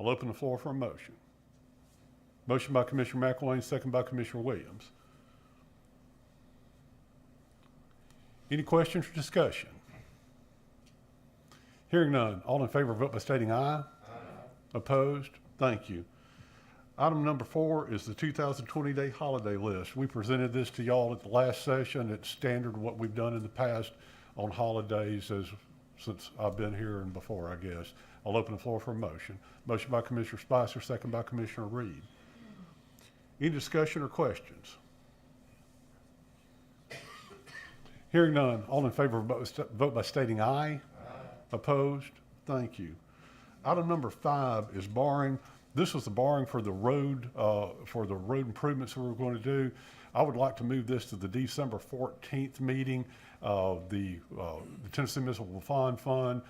I'll open the floor for a motion. Motion by Commissioner McElwain, second by Commissioner Williams. Any questions or discussion? Hearing none, all in favor vote by stating aye. Aye. Opposed? Thank you. Item number 4 is the 2020 holiday list. We presented this to y'all at the last session. It's standard what we've done in the past on holidays since I've been here and before, I guess. I'll open the floor for a motion. Motion by Commissioner Spicer, second by Commissioner Reed. Any discussion or questions? Hearing none, all in favor vote by stating aye. Aye. Opposed? Thank you. Item number 5 is borrowing. This was the borrowing for the road improvements that we're going to do. I would like to move this to the December 14th meeting. The Tennessee Municipal Bond Fund,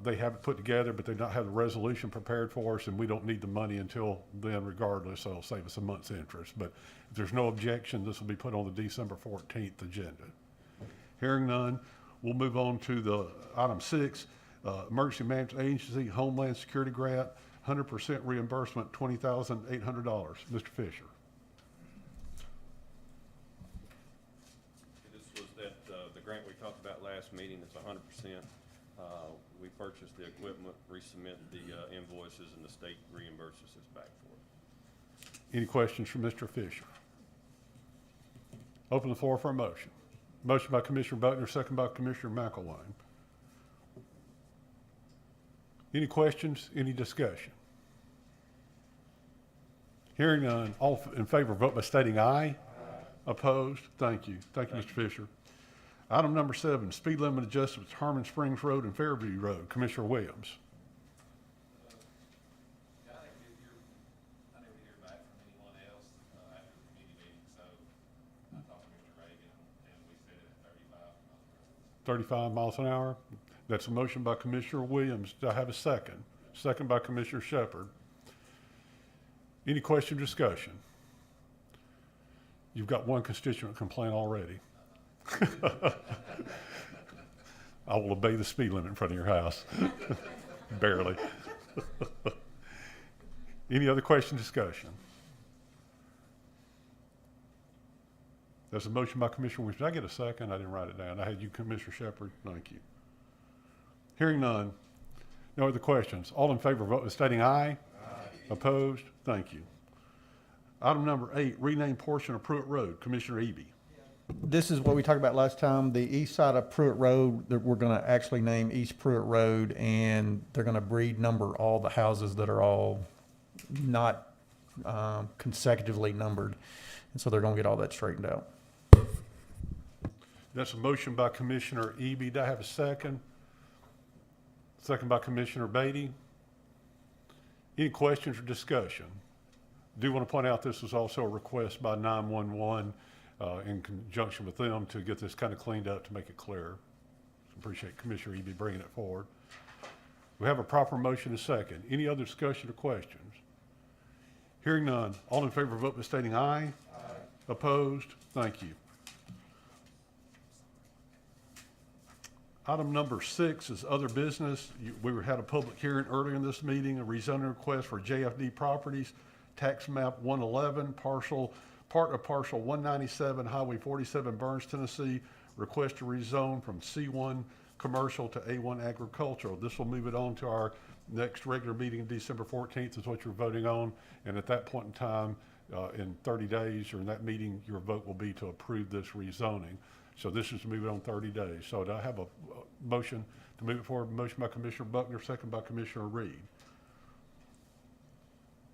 they have it put together, but they don't have the resolution prepared for us, and we don't need the money until then regardless, so it'll save us a month's interest. But if there's no objection, this will be put on the December 14th agenda. Hearing none, we'll move on to the item 6, Emergency Management Agency Homeland Security Grant, 100% reimbursement, $20,800. Mr. Fisher. This was the grant we talked about last meeting. It's 100%. We purchased the equipment, resubmit the invoices, and the state reimburses us back for it. Any questions for Mr. Fisher? Open the floor for a motion. Motion by Commissioner Buckner, second by Commissioner McElwain. Any questions? Any discussion? Hearing none, all in favor vote by stating aye. Aye. Opposed? Thank you. Thank you, Mr. Fisher. Item number 7, speed limit adjustments, Harmon Springs Road and Fairview Road. Commissioner Williams. I never hear back from anyone else after the committee meeting, so I talked to Mr. Reagan and we set it at 35 miles an hour. That's a motion by Commissioner Williams. Do I have a second? Second by Commissioner Shepard. Any question or discussion? You've got one constituent complaint already. I will obey the speed limit in front of your house. Barely. Any other question, discussion? There's a motion by Commissioner Williams. Did I get a second? I didn't write it down. I had you, Commissioner Shepard. Thank you. Hearing none. No other questions. All in favor vote by stating aye. Aye. Opposed? Thank you. Item number 8, rename portion of Pruitt Road. Commissioner Eby. This is what we talked about last time. The east side of Pruitt Road, that we're going to actually name East Pruitt Road, and they're going to breed number all the houses that are all not consecutively numbered. And so they're going to get all that straightened out. That's a motion by Commissioner Eby. Did I have a second? Second by Commissioner Beatty. Any questions or discussion? I do want to point out this was also a request by 911 in conjunction with them to get this kind of cleaned up to make it clear. Appreciate Commissioner Eby bringing it forward. We have a proper motion and second. Any other discussion or questions? Hearing none. All in favor vote by stating aye. Aye. Opposed? Thank you. Item number 6 is other business. We had a public hearing earlier in this meeting, a rezoning request for JFD Properties, tax map 111, part of parcel 197, Highway 47, Burns, Tennessee. Request to rezone from C1 commercial to A1 agricultural. This will move it on to our next regular meeting, December 14th is what you're voting on. And at that point in time, in 30 days, or in that meeting, your vote will be to approve this rezoning. So this is to move it on 30 days. So do I have a motion to move it forward? Motion by Commissioner Buckner, second by Commissioner Reed.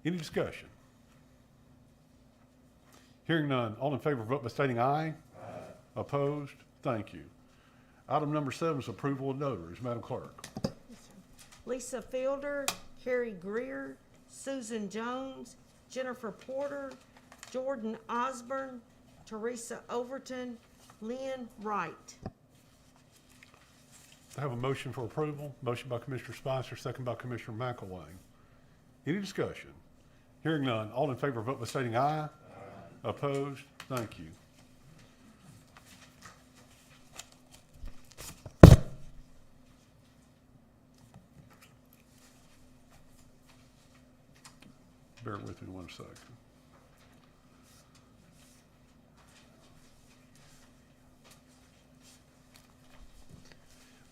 Any discussion? Hearing none. All in favor vote by stating aye. Aye. Opposed? Thank you. Item number 7 is approval of notaries. Madam Clerk. Yes, sir. Lisa Fielder, Carrie Greer, Susan Jones, Jennifer Porter, Jordan Osborne, Teresa Overton, Lynn Wright. I have a motion for approval. Motion by Commissioner Spicer, second by Commissioner McElwain. Any discussion? Hearing none. All in favor vote by stating aye. Aye. Opposed? Thank you. Bear with me 1 second.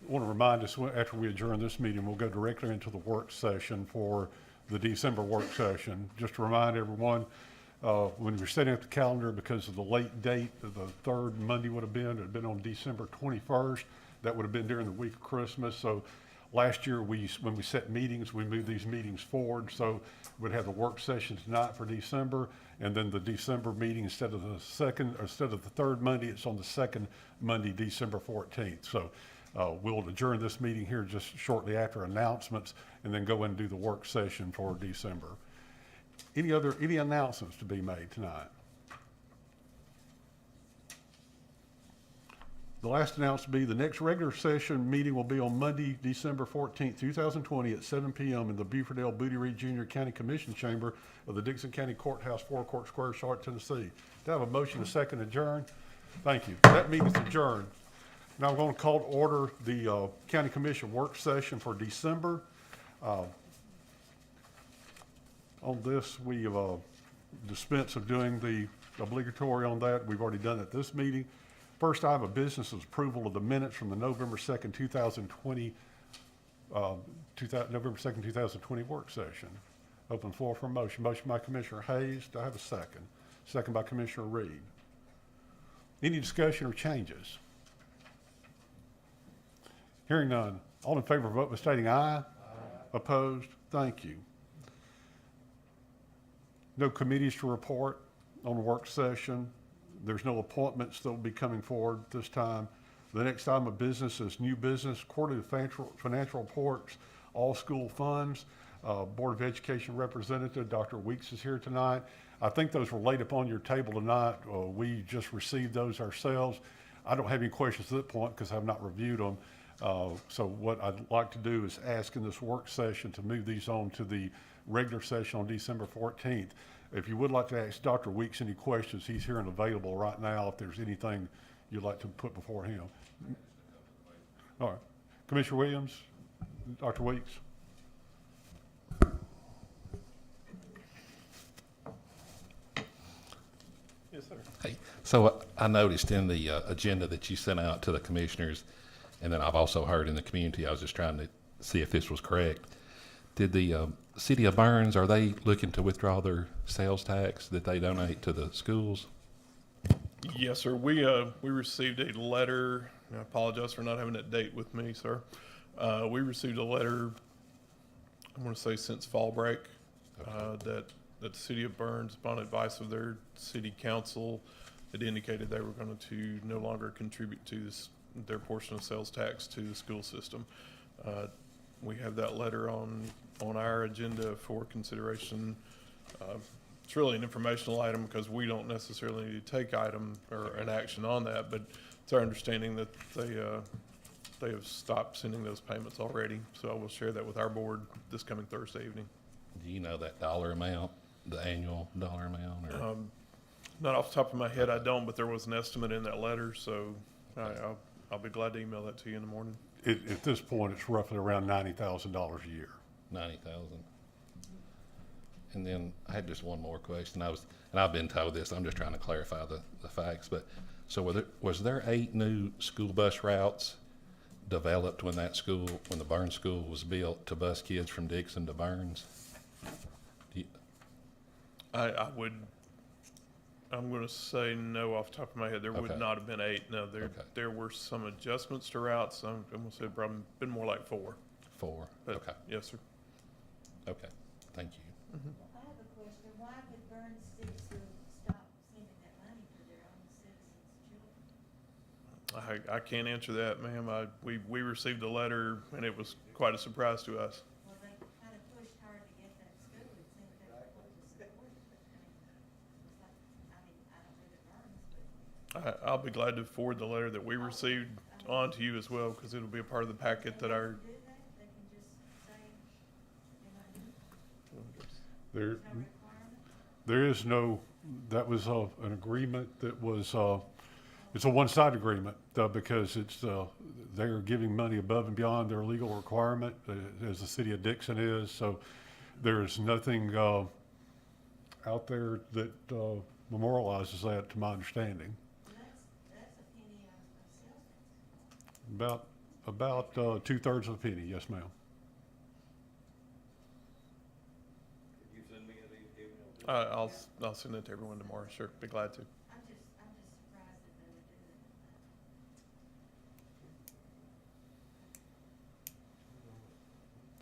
I want to remind us, after we adjourn this meeting, we'll go directly into the work session for the December work session. Just to remind everyone, when you're setting up the calendar, because of the late date, the third Monday would have been, it had been on December 21st. That would have been during the week of Christmas. So last year, when we set meetings, we moved these meetings forward. So we'd have the work session tonight for December, and then the December meeting, instead of the third Monday, it's on the second Monday, December 14th. So we'll adjourn this meeting here just shortly after announcements, and then go and do the work session for December. Any announcements to be made tonight? The last announcement will be the next regular session meeting will be on Monday, December 14th, 2020 at 7 p.m. in the Bufordale Booty Reed Jr. County Commission Chamber of the Dickson County Courthouse, 4 Court Square, Charlotte, Tennessee. Do I have a motion to second adjourn? Thank you. That meeting is adjourned. Now I'm going to call to order the County Commission work session for December. On this, we have dispensed of doing the obligatory on that. We've already done it at this meeting. First item of business is approval of the minutes from the November 2nd, 2020 work session. Open floor for a motion. Motion by Commissioner Hayes. Do I have a second? Second by Commissioner Reed. Any discussion or changes? Hearing none. All in favor, vote by stating aye. Aye. Opposed? Thank you. No committees to report on the work session. There's no appointments that will be coming forward this time. The next item of business is new business, quarterly financial reports, all school funds. Board of Education representative, Dr. Weeks, is here tonight. I think those were laid upon your table tonight. We just received those ourselves. I don't have any questions at that point because I've not reviewed them. So what I'd like to do is ask in this work session to move these on to the regular session on December 14th. If you would like to ask Dr. Weeks any questions, he's here and available right now if there's anything you'd like to put before him. All right. Commissioner Williams, Dr. Weeks. Yes, sir. Hey, so I noticed in the agenda that you sent out to the commissioners, and then I've also heard in the community, I was just trying to see if this was correct. Did the city of Burns, are they looking to withdraw their sales tax that they donate to the schools? Yes, sir. We received a letter. And I apologize for not having that date with me, sir. We received a letter, I'm going to say since fall break, that the city of Burns, upon advice of their city council, had indicated they were going to no longer contribute to their portion of sales tax to the school system. We have that letter on our agenda for consideration. It's really an informational item because we don't necessarily need to take item or an action on that, but it's our understanding that they have stopped sending those payments already. So I will share that with our board this coming Thursday evening. Do you know that dollar amount, the annual dollar amount? Or? Not off the top of my head, I don't, but there was an estimate in that letter, so I'll be glad to email that to you in the morning. At this point, it's roughly around $90,000 a year. 90,000. And then I had just one more question. I've been told this, I'm just trying to clarify the facts, but so was there 8 new school bus routes developed when the Burns School was built to bus kids from Dickson to Burns? I'm going to say no off the top of my head. There would Okay. not have been 8. No, Okay. there were some adjustments to routes. I'm going to say probably been more like 4. 4. But Okay. yes, sir. Okay. Thank you. I have a question. Why would Burns Dickson stop sending that money to their own citizens' children? I can't answer that, ma'am. We received a letter and it was quite a surprise to us. Well, they kind of pushed hard to get that school. It seemed they were supposed to support it, but I don't live at Burns, but. I'll be glad to forward the letter that we received on to you as well because it'll be a part of the packet that our. Do that? They can just say, There, no requirement? there is no, that was an agreement that was, it's a one-side agreement because it's, they're giving money above and beyond their legal requirement as the city of Dickson is. So there is nothing out there that memorializes that, to my understanding. That's a penny of sales tax. About 2/3 of a penny, yes, ma'am. Could you send me an email? I'll send it to everyone tomorrow, sure, be glad to. I'm just surprised that they would do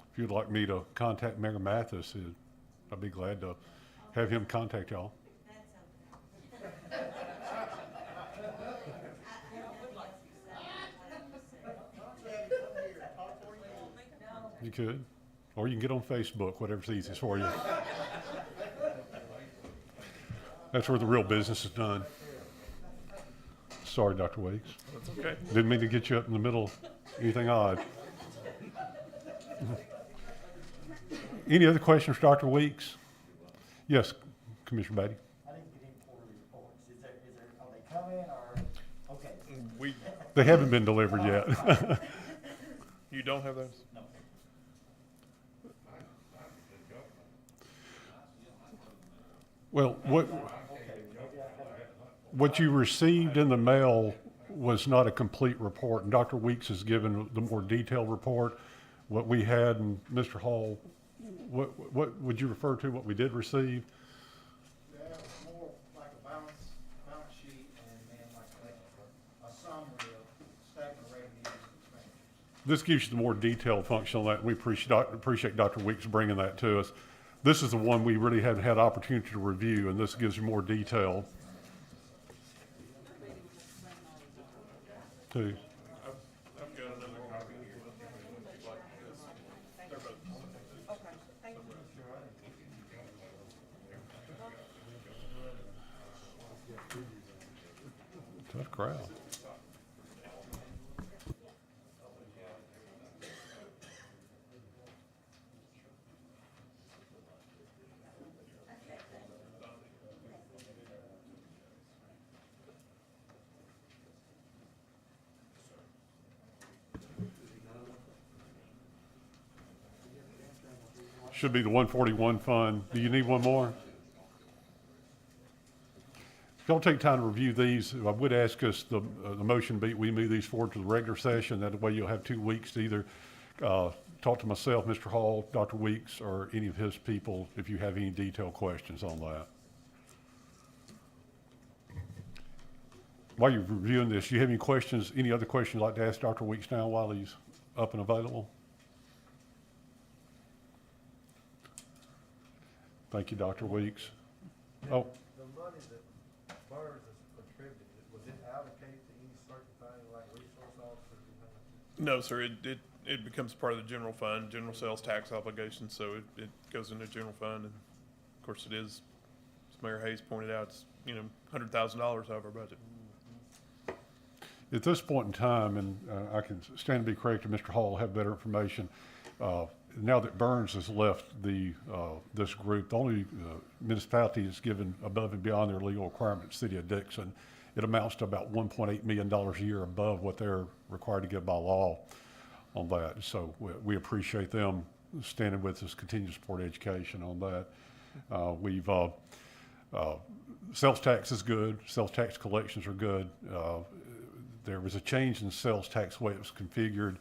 that. If you'd like me to contact Mayor Mathis, I'd be glad to have him contact y'all. That's okay. You could, or you can get on Facebook, whatever's easiest for you. That's where the real business is done. Sorry, Dr. Weeks. That's okay. Didn't mean to get you up in the middle of anything odd. Any other questions for Dr. Weeks? Yes, Commissioner Beatty. I didn't get any quarterly reports. Are they coming or, okay? We, They haven't been delivered yet. you don't have those? No. Well, what you received in the mail was not a complete report, and Dr. Weeks has given the more detailed report. What we had, and Mr. Hall, what would you refer to, what we did receive? Yeah, it was more like a balance sheet and then like a summary of statement of revenues and expenditures. This gives you the more detailed function on that, and we appreciate Dr. Weeks bringing that to us. This is the one we really hadn't had opportunity to review, and this gives you more detail. Too. I've got another copy here. If you'd like this. They're both. Okay, thank you. Tough crowd. Should be the 141 fund. Do you need one more? If y'all take time to review these, I would ask us, the motion be, we move these forward to the regular session. That way you'll have 2 weeks to either talk to myself, Mr. Hall, Dr. Weeks, or any of his people if you have any detailed questions on that. While you're reviewing this, do you have any questions, any other questions you'd like to ask Dr. Weeks now while he's up and available? Thank you, Dr. Weeks. Oh, The money that Burns has contributed, was it allocated to any certain thing like resource officers? No, sir, it becomes part of the general fund, general sales tax obligation, so it goes into general fund, and of course it is, as Mayor Hayes pointed out, it's, $100,000 out of our budget. at this point in time, and I can stand to be corrected, Mr. Hall will have better information. Now that Burns has left this group, the only municipality that's given above and beyond their legal requirements, City of Dickson. It amounts to about $1.8 million a year above what they're required to give by law on that. So we appreciate them standing with us, continue to support education on that. Sales tax is good. Sales tax collections are good. There was a change in sales tax way it was configured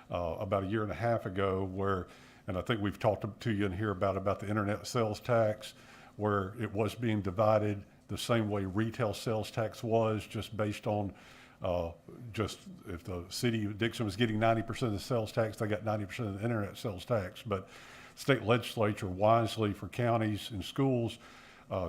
about 1.5 years ago where, and I think we've talked to you in here about the internet sales tax, where it was being divided the same way retail sales tax was, just based on just if the city of Dickson was getting 90% of the sales tax, they got 90% of the internet sales tax. But state legislature wisely for counties and schools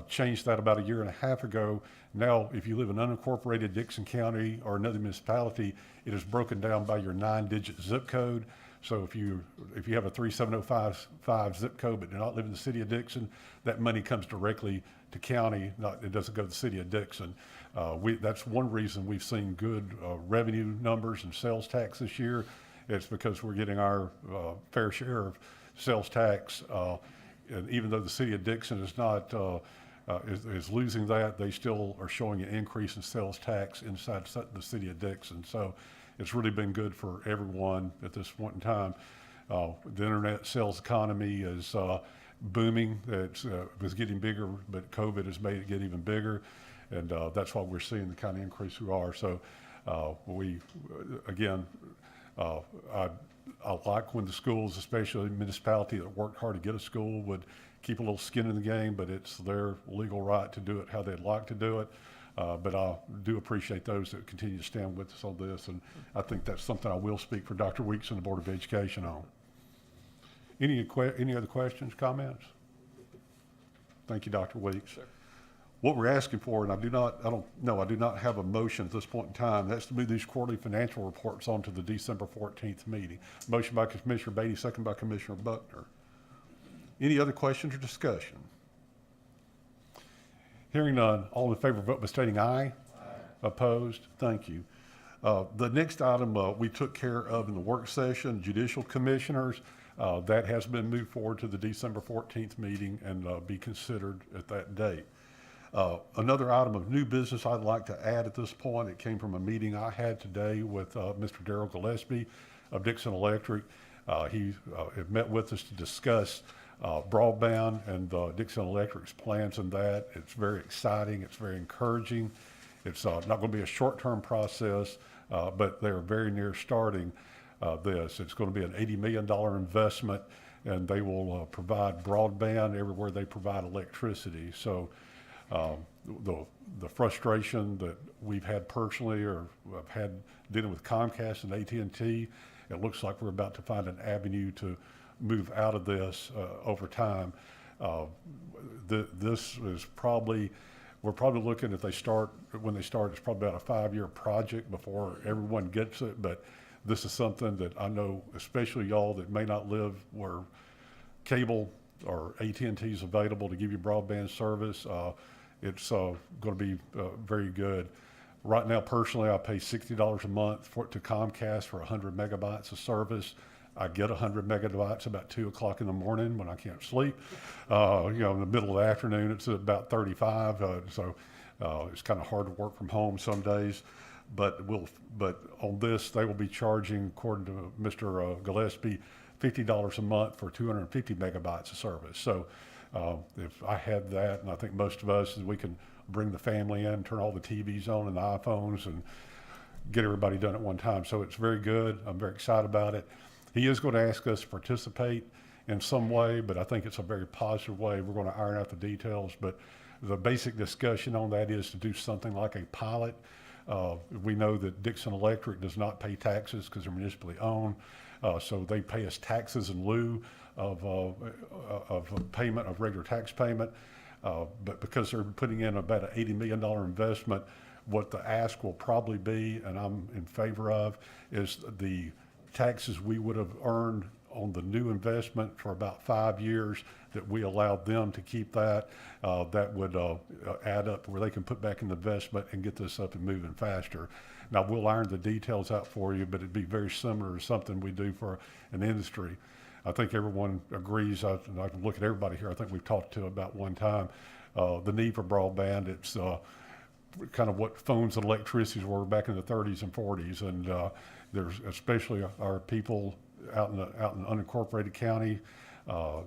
changed that about 1.5 years ago. Now, if you live in unincorporated Dickson County or another municipality, it is broken down by your 9-digit zip code. So if you have a 37055 zip code but do not live in the city of Dickson, that money comes directly to county. It doesn't go to the city of Dickson. That's one reason we've seen good revenue numbers and sales tax this year. It's because we're getting our fair share of sales tax. And even though the city of Dickson is not is losing that, they still are showing an increase in sales tax inside the city of Dickson. So it's really been good for everyone at this point in time. The internet sales economy is booming. It was getting bigger, but COVID has made it get even bigger. And that's why we're seeing the kind of increase we are. So again, I like when the schools, especially municipality that worked hard to get a school, would keep a little skin in the game, but it's their legal right to do it how they'd like to do it. But I do appreciate those that continue to stand with us on this, and I think that's something I will speak for Dr. Weeks and the Board of Education on. Any other questions, comments? Thank you, Dr. Weeks. Sure. What we're asking for, and I do not have a motion at this point in time, that's to move these quarterly financial reports on to the December 14th meeting. Motion by Commissioner Beatty, second by Commissioner Buckner. Any other questions or discussion? Hearing none, all in favor vote by stating aye. Aye. Opposed? Thank you. The next item we took care of in the work session, judicial commissioners. That has been moved forward to the December 14th meeting and be considered at that date. Another item of new business I'd like to add at this point, it came from a meeting I had today with Mr. Darrell Gillespie of Dickson Electric. He had met with us to discuss broadband and Dickson Electric's plans in that. It's very exciting. It's very encouraging. It's not going to be a short-term process, but they're very near starting this. It's going to be an $80 million investment, and they will provide broadband everywhere they provide electricity. So the frustration that we've had personally, or I've had dealing with Comcast and AT&T, it looks like we're about to find an avenue to move out of this over time. This is probably, we're probably looking, when they start, it's probably about a 5-year project before everyone gets it. But this is something that I know, especially y'all that may not live where cable or AT&T is available to give you broadband service. It's going to be very good. Right now, personally, I pay $60 a month to Comcast for 100 megabytes of service. I get 100 megabytes about 2 o'clock in the morning when I can't sleep. In the middle of the afternoon, it's about 35. So it's kind of hard to work from home some days. But on this, they will be charging, according to Mr. Gillespie, $50 a month for 250 megabytes of service. So if I had that, and I think most of us, we can bring the family in, turn all the TVs on and the iPhones and get everybody done at one time. So it's very good. I'm very excited about it. He is going to ask us to participate in some way, but I think it's a very positive way. We're going to iron out the details, but the basic discussion on that is to do something like a pilot. We know that Dickson Electric does not pay taxes because they're municipally owned, so they pay us taxes in lieu of a payment, of regular tax payment. But because they're putting in about an $80 million investment, what the ask will probably be, and I'm in favor of, is the taxes we would have earned on the new investment for about 5 years, that we allowed them to keep that. That would add up to where they can put back in the investment and get this up and moving faster. Now, we'll iron the details out for you, but it'd be very similar to something we do for an industry. I think everyone agrees, I can look at everybody here, I think we've talked to about one time, the need for broadband. It's kind of what phones and electricities were back in the 30s and 40s. And there's especially our people out in unincorporated county,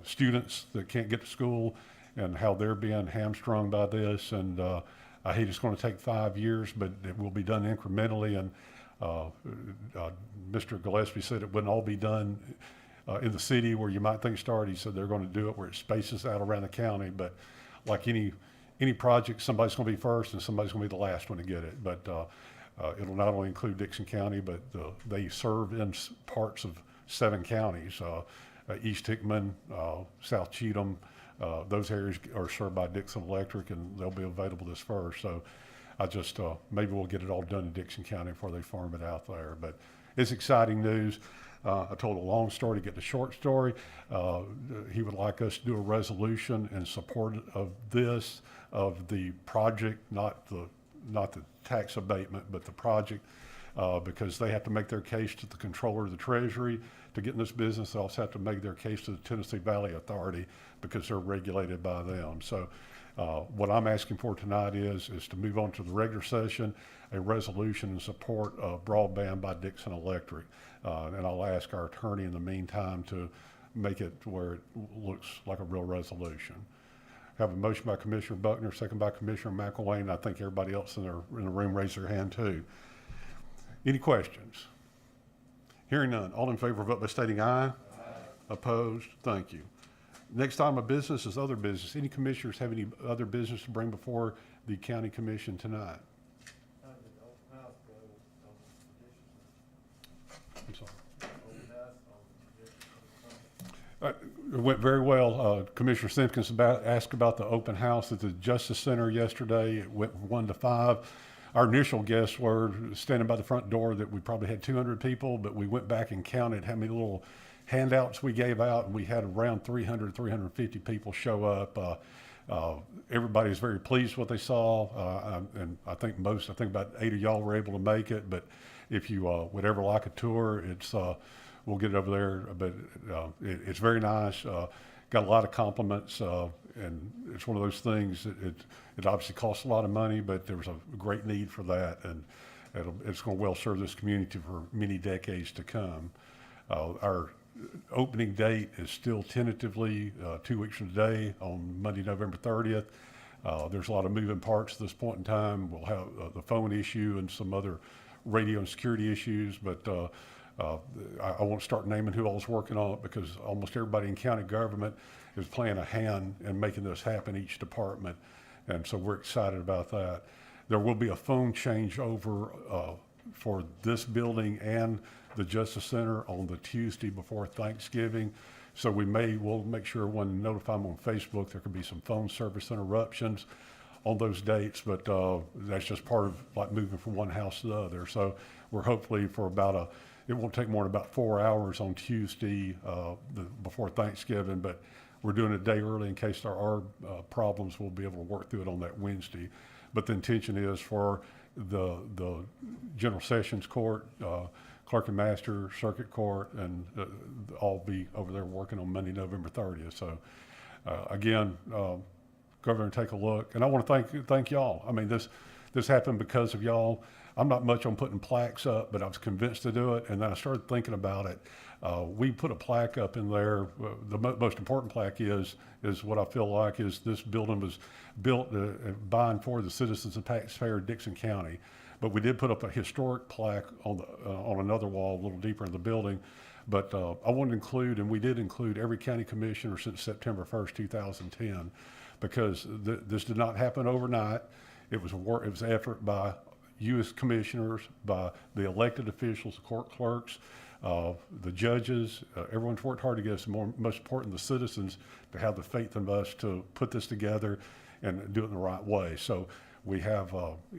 students that can't get to school, and how they're being hamstrung by this. And I hate it's going to take 5 years, but it will be done incrementally. And Mr. Gillespie said it wouldn't all be done in the city where you might think start. He said they're going to do it where it spaces out around the county. But like any project, somebody's going to be first and somebody's going to be the last one to get it. But it'll not only include Dickson County, but they serve in parts of 7 counties, East Hickman, South Cheatham. Those areas are served by Dickson Electric, and they'll be available this first. So I just, maybe we'll get it all done in Dickson County before they farm it out there. But it's exciting news. I told a long story to get the short story. He would like us to do a resolution in support of this, of the project, not the tax abatement, but the project, because they have to make their case to the controller of the Treasury to get in this business. They also have to make their case to the Tennessee Valley Authority because they're regulated by them. So what I'm asking for tonight is to move on to the regular session, a resolution in support of broadband by Dickson Electric. And I'll ask our attorney in the meantime to make it to where it looks like a real resolution. Have a motion by Commissioner Buckner, second by Commissioner McElwain. I think everybody else in the room raised their hand too. Any questions? Hearing none. All in favor, vote by stating aye. Aye. Opposed? Thank you. Next item of business is other business. Any commissioners have any other business to bring before the county commission tonight? How did the open house go on the traditions? I'm sorry. Open house on the traditions? It went very well. Commissioner Simpkins asked about the open house at the Justice Center yesterday. It went from 1 to 5. Our initial guess were standing by the front door that we probably had 200 people, but we went back and counted how many little handouts we gave out, and we had around 300, 350 people show up. Everybody was very pleased with what they saw, and I think about 8 of y'all were able to make it, but if you would ever like a tour, we'll get it over there, but it's very nice. Got a lot of compliments, and it's one of those things, it obviously costs a lot of money, but there was a great need for that, and it's going to well serve this community for many decades to come. Our opening date is still tentatively 2 weeks from today on Monday, November 30th. There's a lot of moving parts at this point in time. We'll have the phone issue and some other radio and security issues, but I won't start naming who all's working on it because almost everybody in county government is playing a hand in making this happen, each department, and so we're excited about that. There will be a phone changeover for this building and the Justice Center on the Tuesday before Thanksgiving. So we'll make sure when notify them on Facebook, there could be some phone service interruptions on those dates, but that's just part of like moving from one house to the other. So we're hopefully for it won't take more than about 4 hours on Tuesday before Thanksgiving, but we're doing it a day early in case there are problems. We'll be able to work through it on that Wednesday. But the intention is for the General Sessions Court, Clerk and Master, Circuit Court, and all be over there working on Monday, November 30th. So again, go over and take a look. And I want to thank y'all. I mean, this happened because of y'all. I'm not much on putting plaques up, but I was convinced to do it. And then I started thinking about it. We put a plaque up in there. The most important plaque is what I feel like is this building was built by and for the citizens and taxpayers of Dickson County. But we did put up a historic plaque on another wall a little deeper in the building. But I wanted to include, and we did include every county commissioner since September 1st, 2010, because this did not happen overnight. It was an effort by you as commissioners, by the elected officials, the court clerks, the judges. Everyone's worked hard to get us, most important, the citizens, to have the faith in us to put this together and do it in the right way. So we have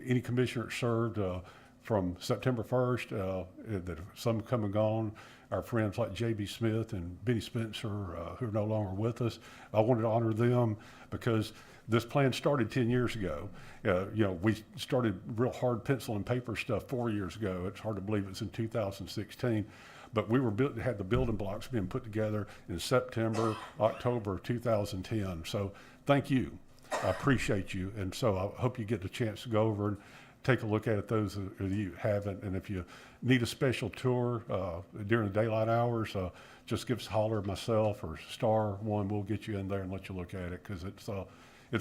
any commissioner that served from September 1st, that some come and gone, our friends like J.B. Smith and Benny Spencer, who are no longer with us. I wanted to honor them because this plan started 10 years ago. We started real hard pencil and paper stuff 4 years ago. It's hard to believe it's in 2016. But we had the building blocks being put together in September, October 2010. So thank you. I appreciate you. And so I hope you get the chance to go over and take a look at it, those of you haven't. And if you need a special tour during the daylight hours, just give us a holler, myself or Star One. We'll get you in there and let you look at it because it's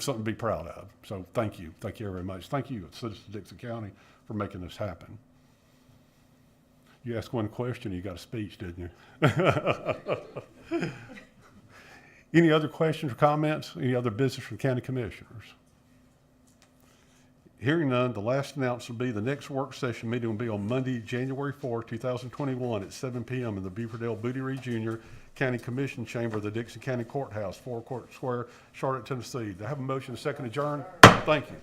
something to be proud of. So thank you. Thank you very much. Thank you, citizens of Dickson County, for making this happen. You asked one question, you got a speech, didn't you? Any other questions or comments? Any other business from county commissioners? Hearing none, the last announcement will be the next work session meeting will be on Monday, January 4, 2021 at 7 p.m. in the Beaverdale Booty Reed Jr. County Commission Chamber of the Dickson County Courthouse, 4 Court Square, Charlotte, Tennessee. Do I have a motion to second adjourn? Thank you.